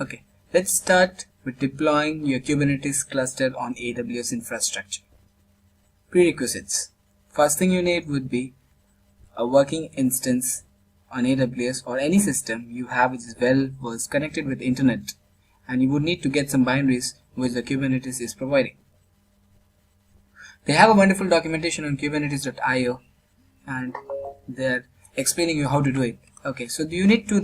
Okay, let's start with deploying your Kubernetes cluster on AWS infrastructure. Prerequisites. First thing you need would be a working instance on AWS or any system you have which was connected with internet, and you would need to get some binaries which the Kubernetes is providing. They have a wonderful documentation on kubernetes.io and they're explaining you how to do it. Okay, so you need two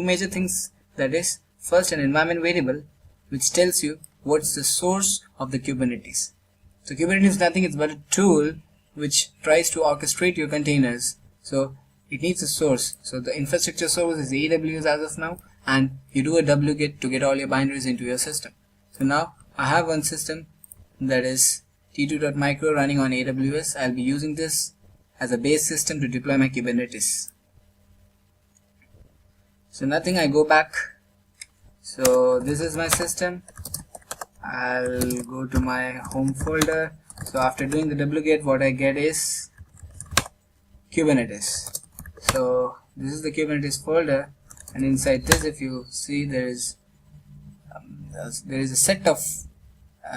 major things, that is, first an environment variable which tells you what's the source of the Kubernetes. So Kubernetes is nothing, it's but a tool which tries to orchestrate your containers, so it needs a source. So the infrastructure source is AWS as of now, and you do a wget to get all your binaries into your system. So now I have one system that is t2.micro running on AWS. I'll be using this as a base system to deploy my Kubernetes. So nothing, I go back. So this is my system. I'll go to my home folder. So after doing the wget, what I get is Kubernetes. So this is the Kubernetes folder, and inside this, if you see, there is a set of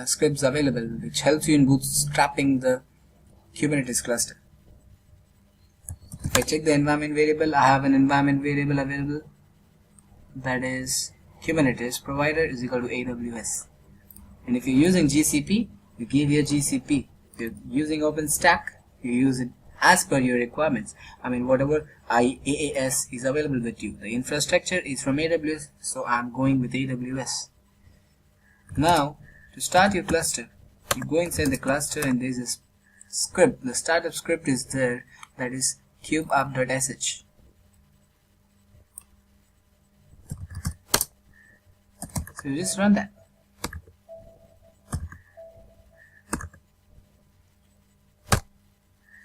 scripts available which helps you in bootstrapping the Kubernetes cluster. If I check the environment variable, I have an environment variable available, that is Kubernetes provider is equal to AWS. And if you're using GCP, you give your GCP. If you're using OpenStack, you use it as per your requirements. I mean, whatever IaaS is available with you. The infrastructure is from AWS, so I'm going with AWS. Now, to start your cluster, you go inside the cluster and there's a script. The startup script is there, that is kube-up.sh. So you just run that.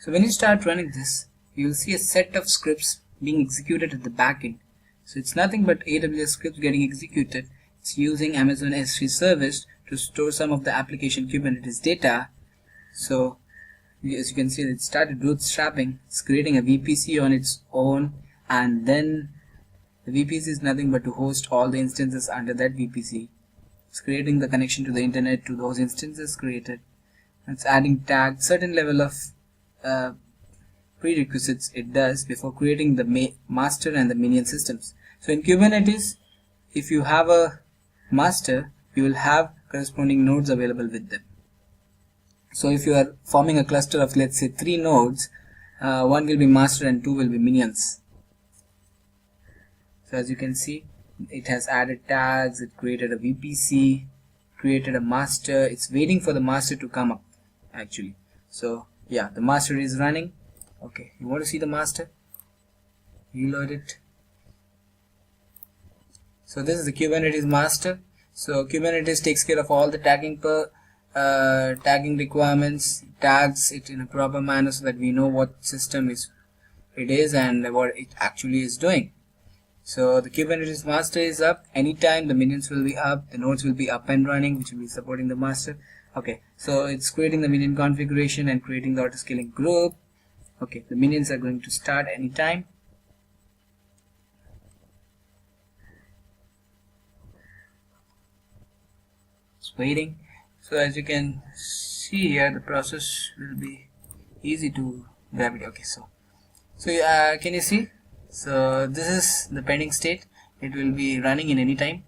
So when you start running this, you will see a set of scripts being executed at the backend. So it's nothing but AWS scripts getting executed. It's using Amazon S3 service to store some of the application Kubernetes data. So as you can see, it started bootstrapping. It's creating a VPC on its own, and then the VPC is nothing but to host all the instances under that VPC. It's creating the connection to the internet to those instances created. It's adding tags, certain level of prerequisites it does before creating the master and the minion systems. So in Kubernetes, if you have a master, you will have corresponding nodes available with them. So if you are forming a cluster of, let's say, 3 nodes, one will be master and 2 will be minions. So as you can see, it has added tags, it created a VPC, created a master. It's waiting for the master to come up actually. So yeah, the master is running. Okay, you want to see the master? You load it. So this is the Kubernetes master. So Kubernetes takes care of all the tagging requirements, tags it in a proper manner so that we know what system it is and what it actually is doing. So the Kubernetes master is up. Anytime the minions will be up, the nodes will be up and running, which will be supporting the master. Okay, so it's creating the minion configuration and creating the auto-scaling group. Okay, the minions are going to start anytime. It's waiting. So as you can see here, the process will be easy to grab it. Okay, so can you see? So this is the pending state. It will be running in any time.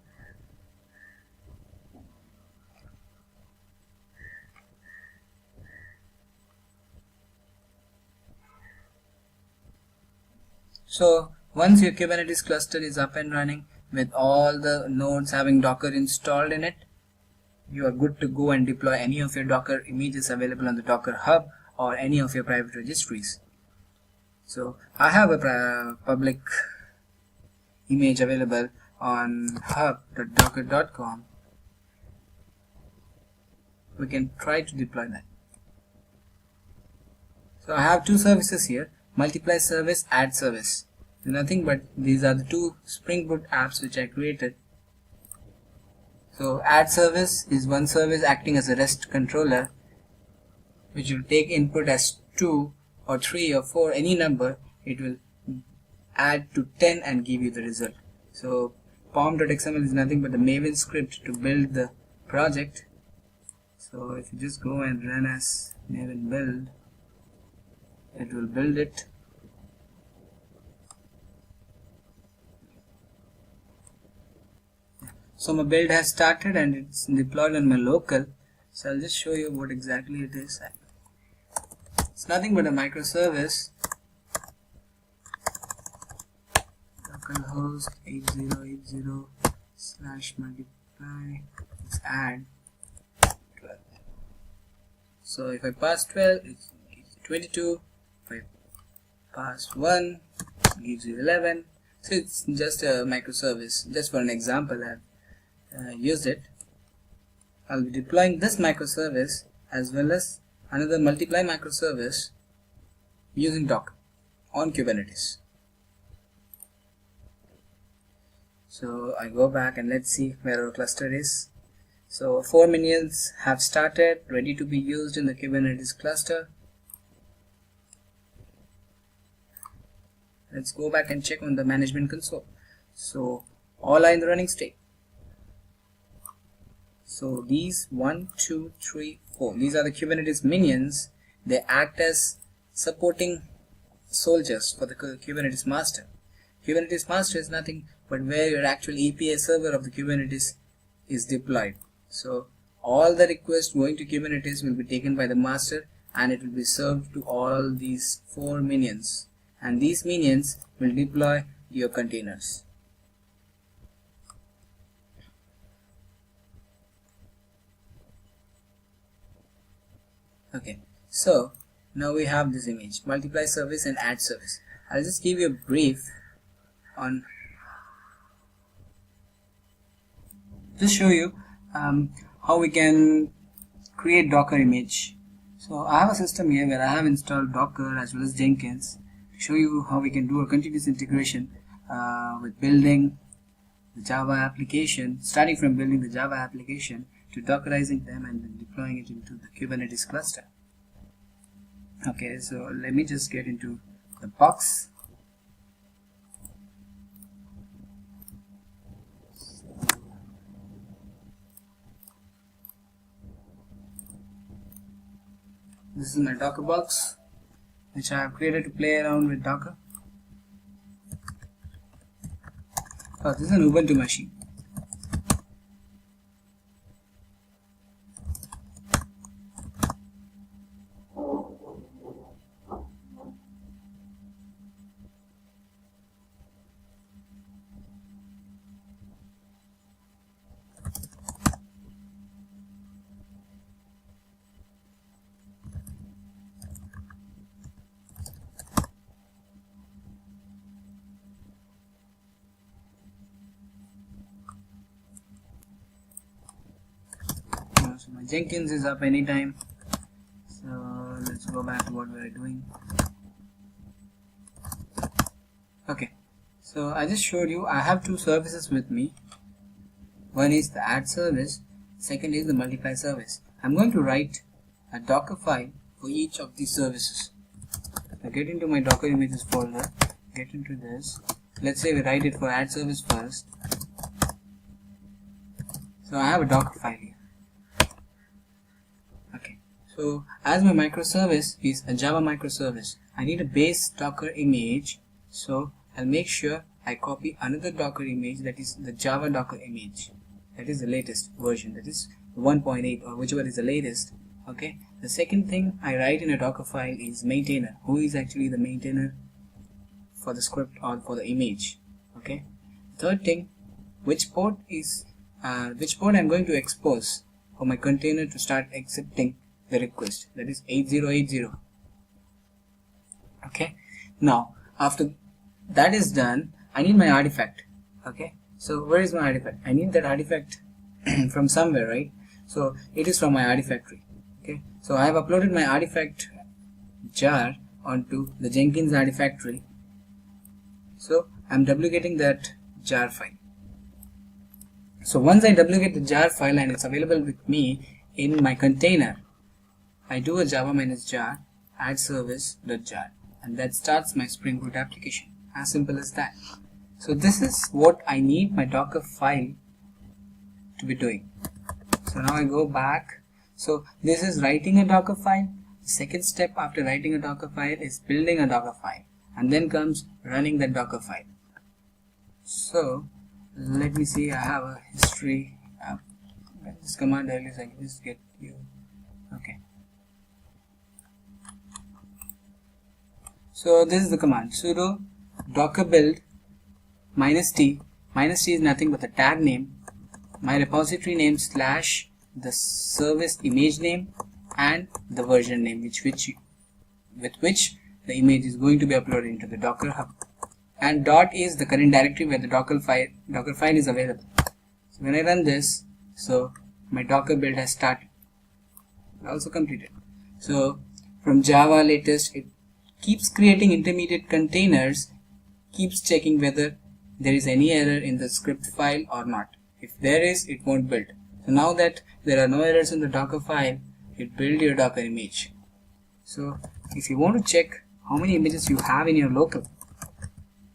So once your Kubernetes cluster is up and running with all the nodes having Docker installed in it, you are good to go and deploy any of your Docker images available on the Docker Hub or any of your private registries. So I have a public image available on hub.docker.com. We can try to deploy that. So I have 2 services here, multiply service, add service. Nothing but these are the 2 Spring Boot apps which I created. So add service is one service acting as a REST controller which will take input as 2 or 3 or 4, any number. It will add to 10 and give you the result. So pom.xml is nothing but the Maven script to build the project. So if you just go and run as Maven build, it will build it. So my build has started and it's deployed on my local. So I'll just show you what exactly it is. It's nothing but a microservice. Localhost 8080/multiply. Let's add 12. So if I pass 12, it gives you 22. If I pass 1, it gives you 11. So it's just a microservice. Just for an example, I've used it. I'll be deploying this microservice as well as another multiply microservice using Docker on Kubernetes. So I go back and let's see where our cluster is. So 4 minions have started, ready to be used in the Kubernetes cluster. Let's go back and check on the management console. So all are in the running state. So these 1, 2, 3, 4, these are the Kubernetes minions. They act as supporting soldiers for the Kubernetes master. Kubernetes master is nothing but where your actual API server of the Kubernetes is deployed. So all the requests going to Kubernetes will be taken by the master and it will be served to all these 4 minions, and these minions will deploy your containers. Okay, so now we have this image, multiply service and add service. I'll just give you a brief on, just show you how we can create Docker image. So I have a system here where I have installed Docker as well as Jenkins to show you how we can do a continuous integration with building the Java application, starting from building the Java application to Dockerizing them and then deploying it into the Kubernetes cluster. Okay, so let me just get into the box. This is my Docker box, which I have created to play around with Docker. Oh, this is an Ubuntu machine. So my Jenkins is up anytime. So let's go back to what we are doing. Okay, so I just showed you I have 2 services with me. One is the add service, second is the multiply service. I'm going to write a Docker file for each of these services. Now get into my Docker images folder, get into this. Let's say we write it for add service first. So I have a Docker file here. Okay, so as my microservice is a Java microservice, I need a base Docker image. So I'll make sure I copy another Docker image, that is the Java Docker image. That is the latest version, that is 1.8 or whichever is the latest. Okay, the second thing I write in a Docker file is maintainer. Who is actually the maintainer for the script or for the image? Okay, third thing, which port I'm going to expose for my container to start accepting the request, that is 8080. Okay, now after that is done, I need my artifact. Okay, so where is my artifact? I need that artifact from somewhere, right? So it is from my artifact tree. Okay, so I have uploaded my artifact jar onto the Jenkins artifact tree. So I'm duplicating that jar file. So once I duplicate the jar file and it's available with me in my container, I do a java -jar add service.jar, and that starts my Spring Boot application. As simple as that. So this is what I need my Dockerfile to be doing. So now I go back. So this is writing a Dockerfile. The second step after writing a Dockerfile is building a Dockerfile, and then comes running that Dockerfile. So let me see, I have a history. This command earlier, so I can just get you. Okay. So this is the command, sudo docker build -t. -t is nothing but the tag name, my repository name / the service image name and the version name with which the image is going to be uploaded into the Docker Hub. And dot is the current directory where the Docker file is available. So when I run this, so my Docker build has started, also completed. So from Java latest, it keeps creating intermediate containers, keeps checking whether there is any error in the script file or not. If there is, it won't build. So now that there are no errors in the Docker file, it builds your Docker image. So if you want to check how many images you have in your local,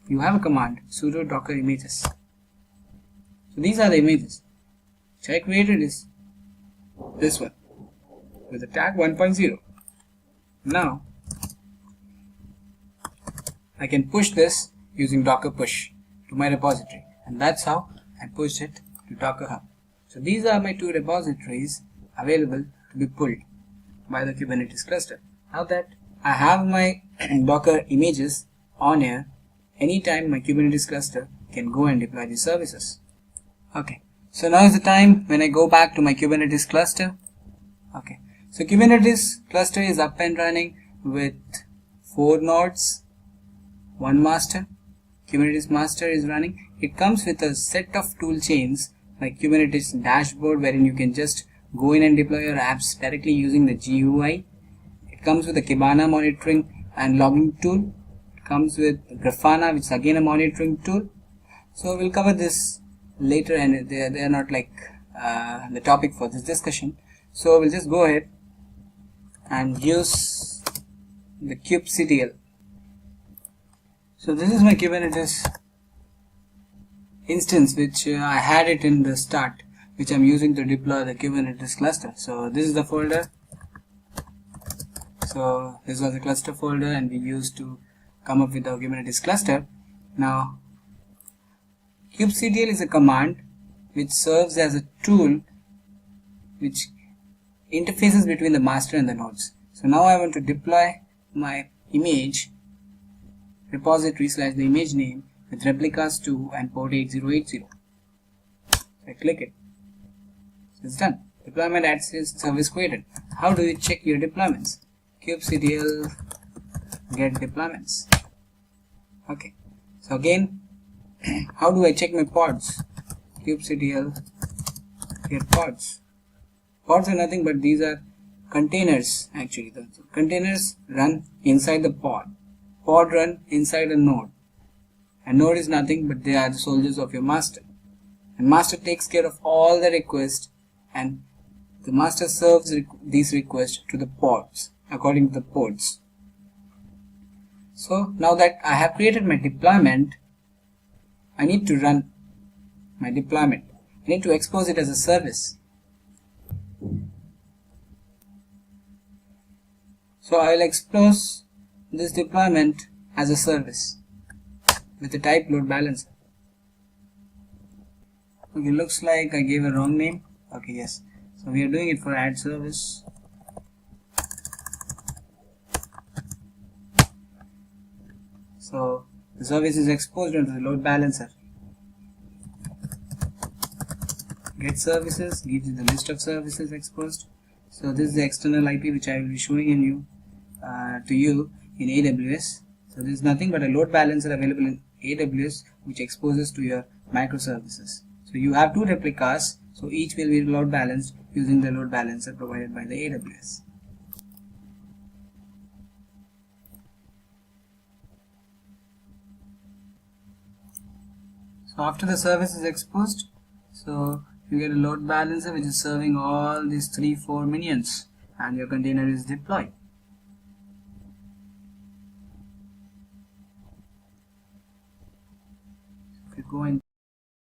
you have a command, sudo docker images. So these are the images which I created, is this one with the tag 1.0. Now I can push this using docker push to my repository, and that's how I pushed it to Docker Hub. So these are my two repositories available to be pulled by the Kubernetes cluster. Now that I have my Docker images on here, anytime my Kubernetes cluster can go and deploy these services. Okay, so now is the time when I go back to my Kubernetes cluster. Okay, so Kubernetes cluster is up and running with 4 nodes, 1 master. Kubernetes master is running. It comes with a set of tool chains like Kubernetes dashboard, wherein you can just go in and deploy your apps directly using the GUI. It comes with a Kibana monitoring and logging tool. It comes with Grafana, which is again a monitoring tool. So we'll cover this later, and they are not like the topic for this discussion. So we'll just go ahead and use the kubectl. So this is my Kubernetes instance, which I had it in the start, which I'm using to deploy the Kubernetes cluster. So this is the folder. So this was the cluster folder, and we used to come up with our Kubernetes cluster. Now kubectl is a command which serves as a tool which interfaces between the master and the nodes. So now I want to deploy my image repository / the image name with replicas 2 and port 8080. So I click it. So it's done. Deployment at service created. How do you check your deployments? Kubectl get deployments. Okay. So again, how do I check my pods? Kubectl get pods. Pods are nothing but these are containers. Actually, the containers run inside the pod. Pod run inside a node. A node is nothing but they are the soldiers of your master. And master takes care of all the requests, and the master serves these requests to the pods according to the pods. So now that I have created my deployment, I need to run my deployment. I need to expose it as a service. So I will expose this deployment as a service with the type load balancer. Okay, looks like I gave a wrong name. Okay, yes. So we are doing it for add service. So the service is exposed onto the load balancer. Get services gives you the list of services exposed. So this is the external IP which I will be showing to you in AWS. So there is nothing but a load balancer available in AWS which exposes to your microservices. So you have 2 replicas, so each will be load balanced using the load balancer provided by the AWS. So after the service is exposed, so you get a load balancer which is serving all these 3-4 minions, and your container is deployed. go and